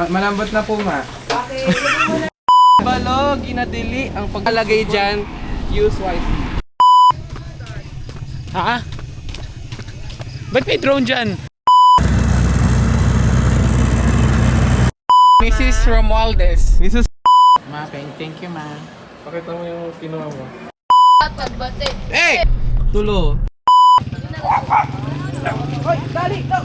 Malambot na po, ma. Okay. Balog, ginadili ang paglalagay dyan. Use wisely. Ha? Ba't may drone dyan? Mrs. Romualdez. Mrs. Ma, thank you, ma. Pakita mo yung kinuha mo. Pagbate. Hey! Tulo. Hoy, dali, go!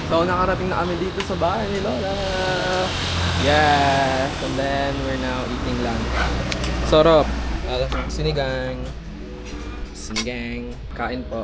So, nakarating na kami dito sa bahay ni Lola. Yes! And then, we're now eating lunch. Sarap! Sinigang. Sinigang. Kain po.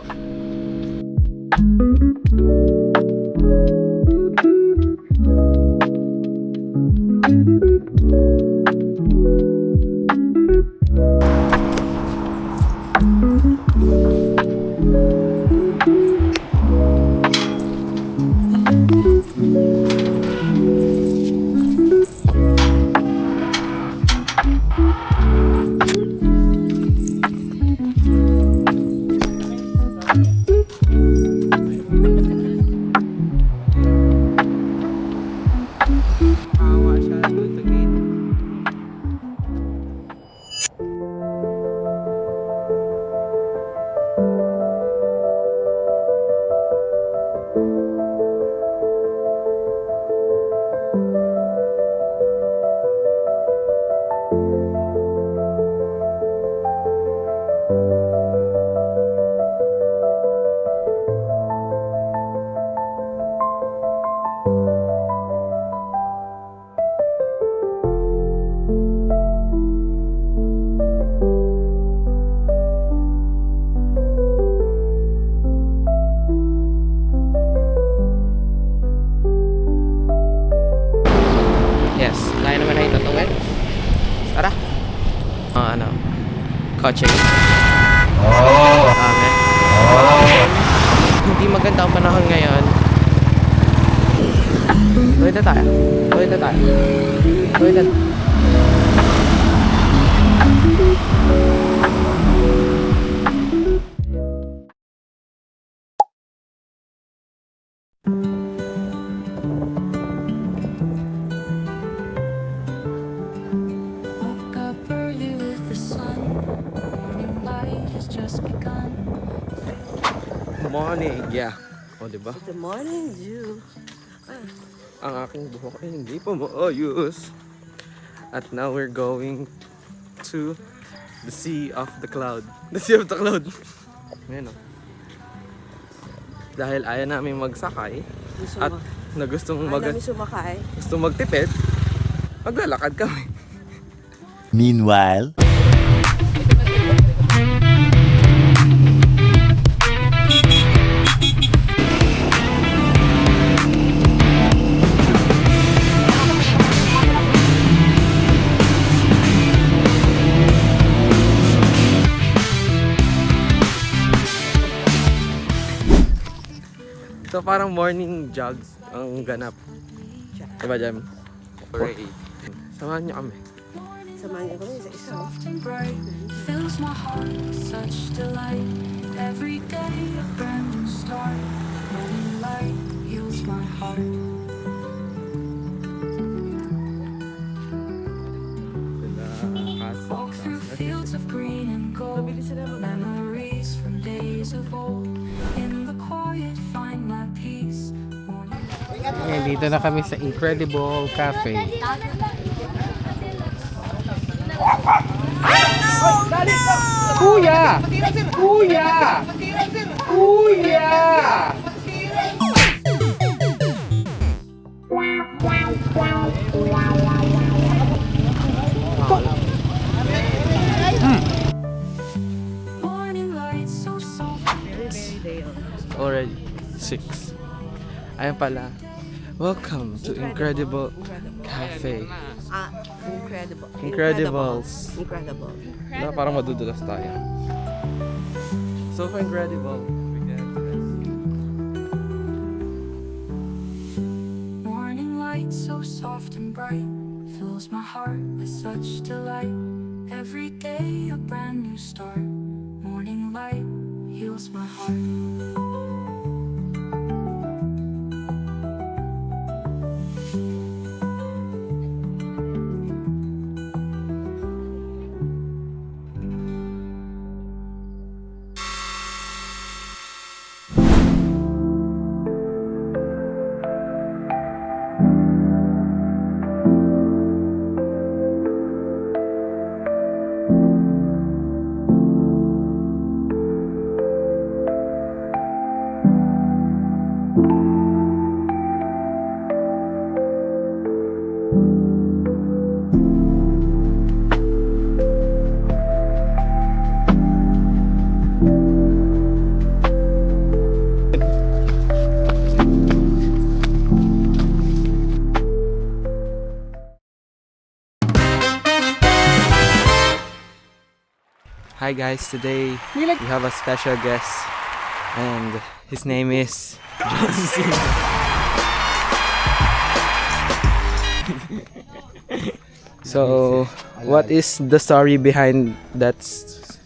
Awa siya doon sa gate. Yes, layo naman na itutungin. Tara. Ano? Kotse. Amen. Hindi maganda ang panahon ngayon. Tuwid na tayo. Tuwid na tayo. Tuwid na. Woke up early with the sun. Morning light has just begun. Morning. Yeah. O, diba? Good morning, you. Ang aking buhok ay hindi pa maayos. At now we're going to the Sea of the Cloud. The Sea of the Cloud. Ngayon o. Dahil ayaw namin magsakay at na gustong Sumakay. magtipid, maglalakad kami. Meanwhile, So parang morning jogs ang ganap. Diba, Jem? Parade. Samahan niyo kami. Samahan niyo kami sa isa. Soft and bright fills my heart with such delight. Every day a brand new start. Morning light heals my heart. Walk through fields of green and gold. Memories from days of old. In the quiet find my peace. Ngayon, dito na kami sa Incredible Cafe. Kuya! Kuya! Kuya! Morning light so soft. Already 6. Ayun pala. Welcome to Incredible Cafe. Incredible. Incredibles. Incredible. Na parang madudulas tayo. So incredible. Morning light so soft and and bright fills my heart with such delight. Every day a brand new start. Morning light heals my heart. Hi guys, today we have a special guest and his name is John Cena. So, what is the story behind that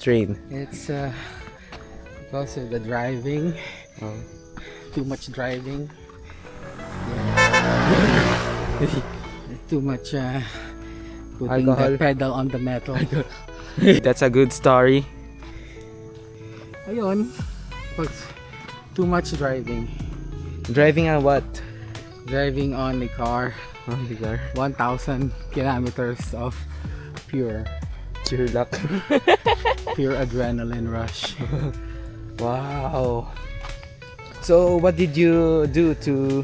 train? It's because of the driving. Oh. Too much driving. Too much putting Alcohol. the pedal on the metal. That's a good story. Ayun. Pag too much driving. Driving on what? Driving on the car. On the car. 1,000 kilometers of pure luck. pure adrenaline rush. Wow. So what did you do to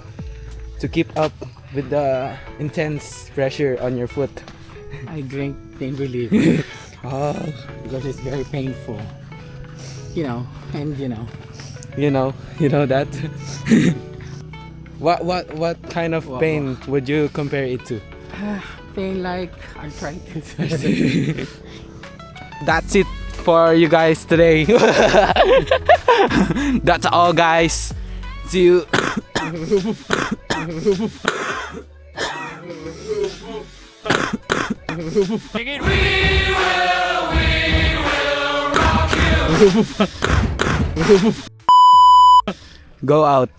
keep up with the intense pressure on your foot? I drink pain reliever Oh, because it's very painful. You know you know that. What kind of Wow. pain would you compare it to? pain like arthritis. That's it for you guys today. That's all, guys. See you. Go out.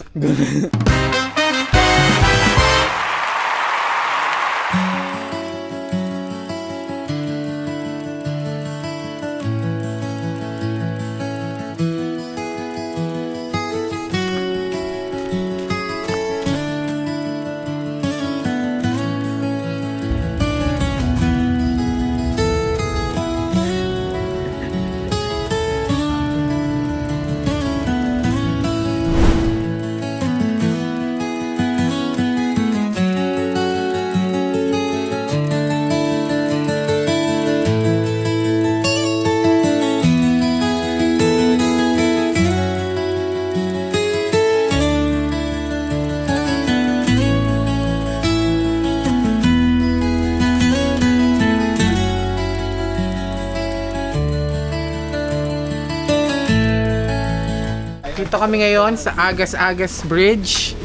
Dito kami ngayon sa Agas-Agas Bridge.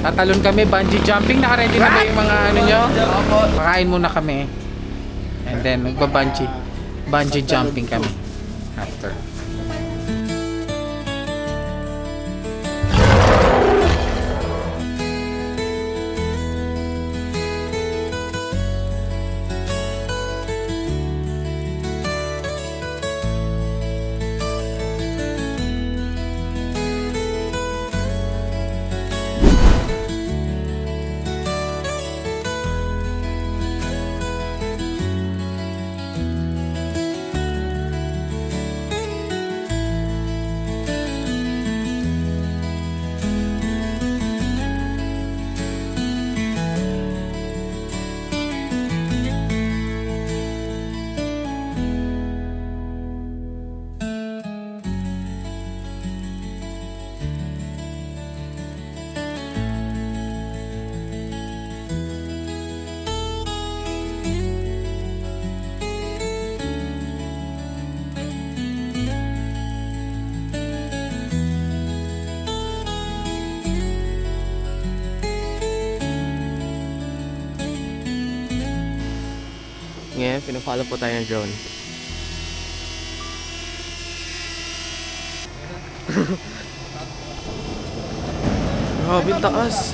Tatalon kami, bungee jumping. Naka-ready na ba yung mga ano nyo? Pakain muna kami. And then bungee jumping kami after. Ngayon, pinafollow po tayo ng drone. Grabe, taas.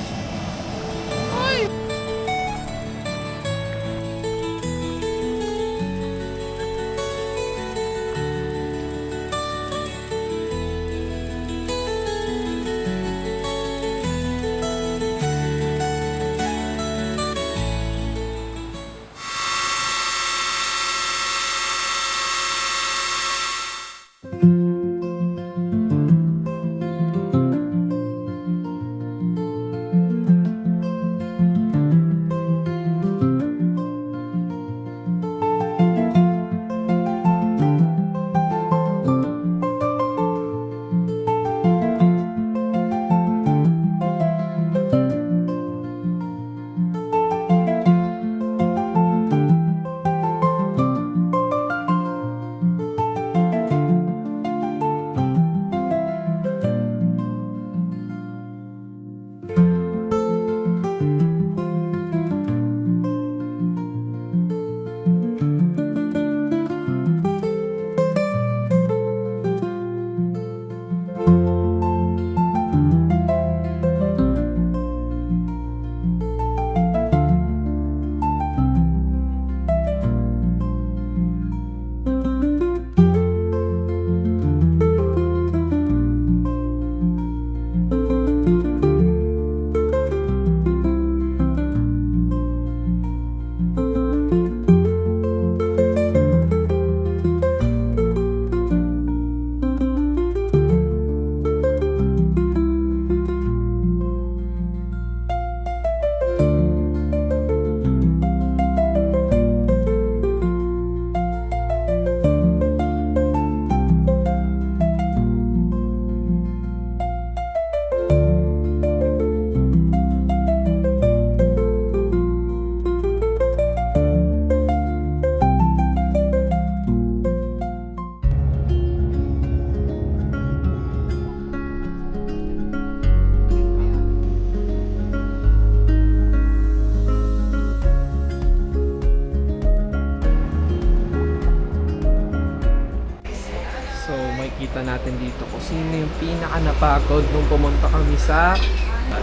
So, makikita natin dito kung sino yung pinaka napagod nung pumunta kami sa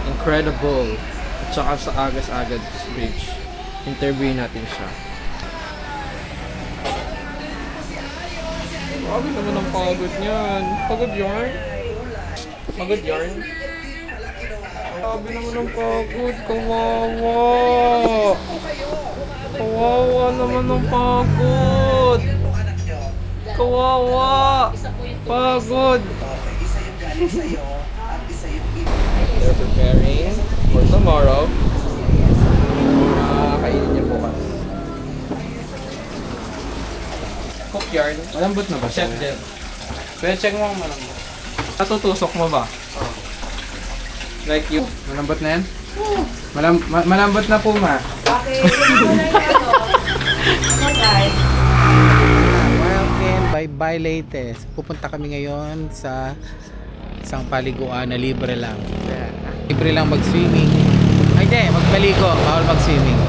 Incredible at saka sa Agas-Agas Bridge. Interview natin siya. Grabe naman ang pagod niyan. Pagod yarn? Pagod yarn? Grabe naman ang pagod. Kawawa! Kawawa naman ang pagod! Kawawa! Pagod! They're preparing for tomorrow. Kainin niya bukas. Cook yarn. Malambot na ba? Chef Jeff. Pero check mo kung malambot. Natutusok mo ba? Like you? Malambot na yan? Malambot na po, ma. Welcome, bye-bye latest. Pupunta kami ngayon sa isang paliguan na libre lang. Libre lang mag-swimming. Ay, di, magpaligo. Bawal mag-swimming.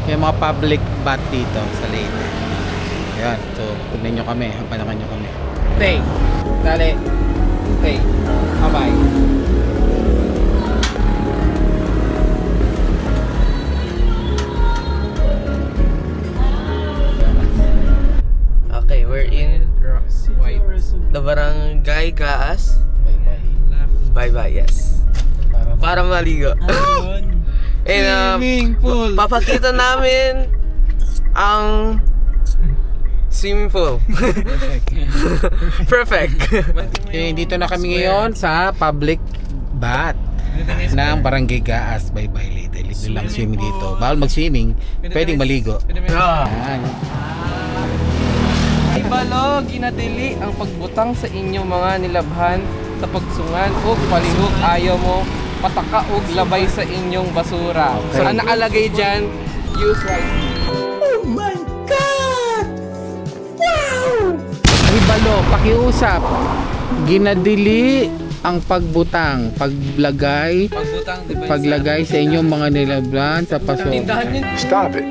May mga public bath dito sa Leyte. Ayan, so, tignan nyo kami. Hampanakan nyo kami. Stay. Dali. Stay. Bye-bye. Okay, we're in the barangay Gaas. Bye-bye, yes. Para maligo. And Swimming pool. papakita namin ang swimming pool. Perfect. Okay, dito na kami ngayon sa public bath ng Barangay Gaas. Bye-bye Leyte. Libre lang swimming dito. Bawal mag-swimming, pwedeng maligo. Ayan. Ibalo, ginadili ang pagbutang sa inyong mga nilabhan sa pagsungan o palihog ayaw mo pataka o labay sa inyong basura. Okay. So, ang nakalagay dyan, use wisely. Ibalo, pakiusap. Ginadili ang pagbutang, paglagay, Pagbutang, diba? paglagay sa inyong mga nilabhan sa paso. Tindahan yun. Stop it.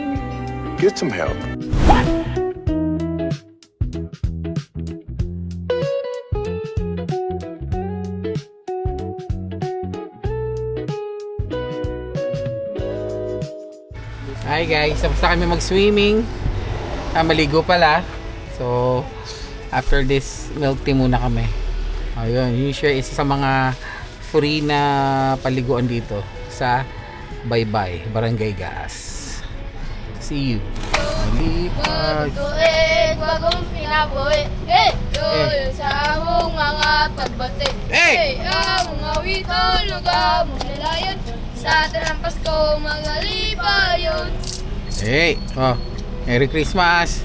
get some help. Hi guys, tapos na kami mag-swimming. Maligo pala. So, after this, milk tea muna kami. Ayun, yun siya isa sa mga free na paliguan dito sa Baybay, Barangay Gas. See you. Malipad. Tuig, bagong pinabuhi. Hey! Doon sa among mga pagbati. Hey! Ang mga wito, lugaw, mong nilayon. Sa tanang Pasko, mga libayon. Hey! Oh, Merry Christmas!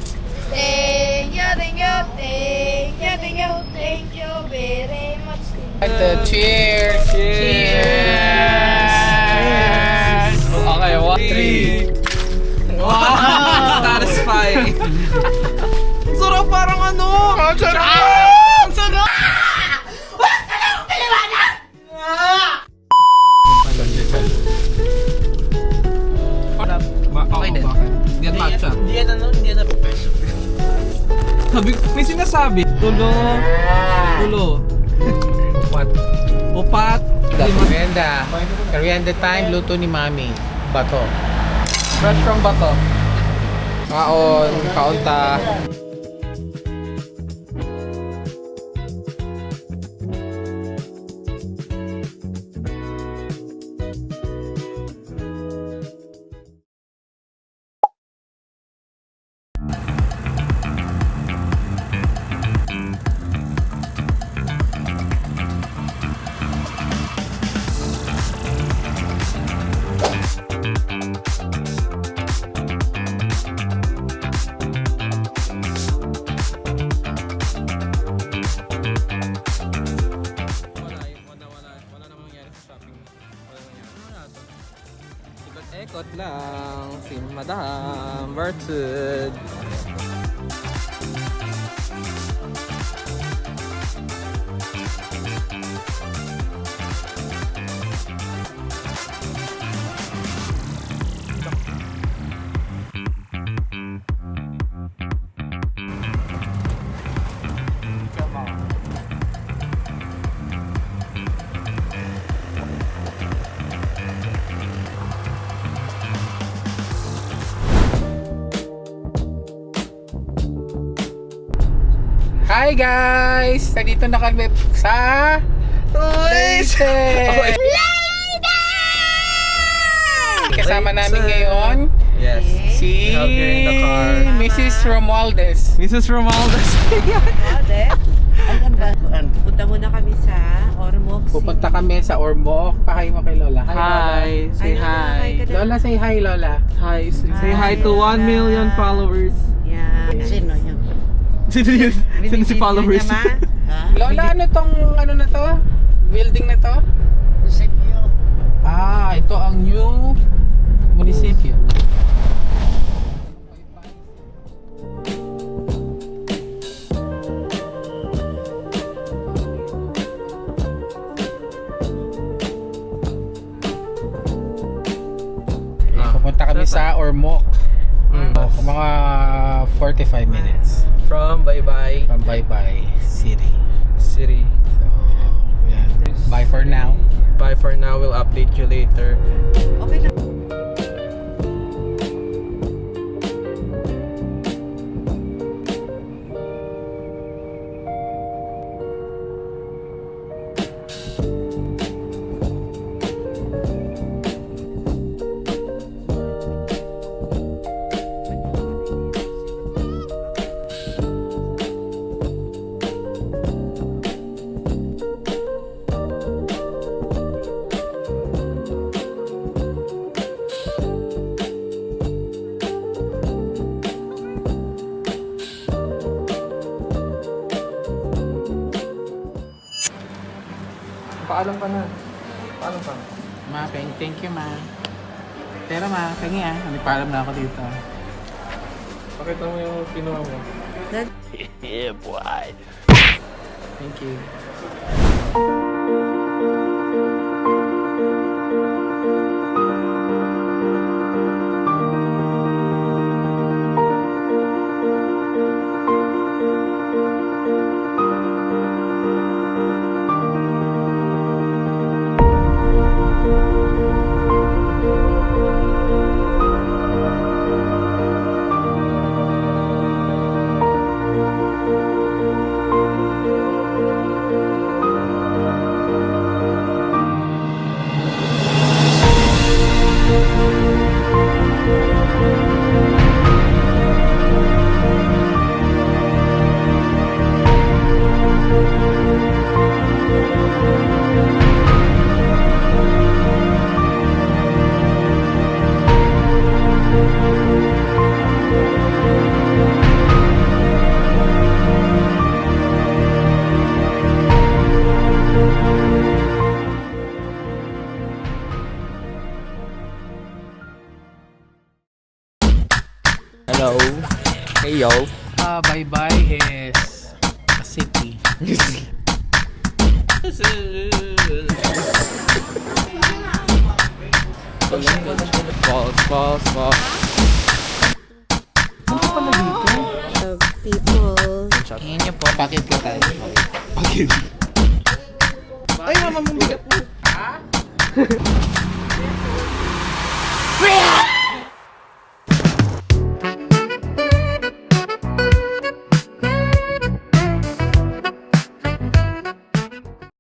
Thank you, thank you, thank you, thank you, thank you very much. Cheers! Cheers! Okay, 1, 3. Wow! Satisfying. Sarap parang ano? Ang sarap! Ang sarap! Okay din. Get matcha. Hindi yan na-profession. Sabi, may sinasabi. Tulo. Upat. Merienda. Merienda time, luto ni Mami. Bato. Fresh from Bato. Kaon, kaunta. Wala namang nangyari sa shopping. Wala nangyari. Wala to. Ikot-ekot lang si Madam Bertud. Hi guys! Nandito na kami sa Leyte! Kasama namin ngayon Yes. si Help here in the car. Mrs. Romualdez. Mrs. Romualdez. Ate, alam ba? Punta muna kami sa Ormoc City. Pupunta kami sa Ormoc. Pahay mo kay Lola. Hi. Say hi. ka na. Lola, say hi Lola. Hi. Say hi to 1 million followers. Yan. Sino yun? Sino yun? Sino si followers? Ha? Lola, ano tong ano na to? Building na to? Munisipyo. Ah, ito ang new munisipyo. Pupunta kami sa Ormoc. Mga 45 minutes From Baybay from Baybay City. City. So, yan. Bye for now. Bye for now. We'll update you later. Okay lang. Paalam ka na. Paalam ka. Ma, thank you ma. Pero ma, tingi ah. Nagpaalam na ako dito. Pakita mo yung kinuha mo. Thank you. Hello. Hey yo. Bye-bye is a city. False. People. Tingin niyo po, bakit ka tayo? Ay, mama mong bigat mo. Ha?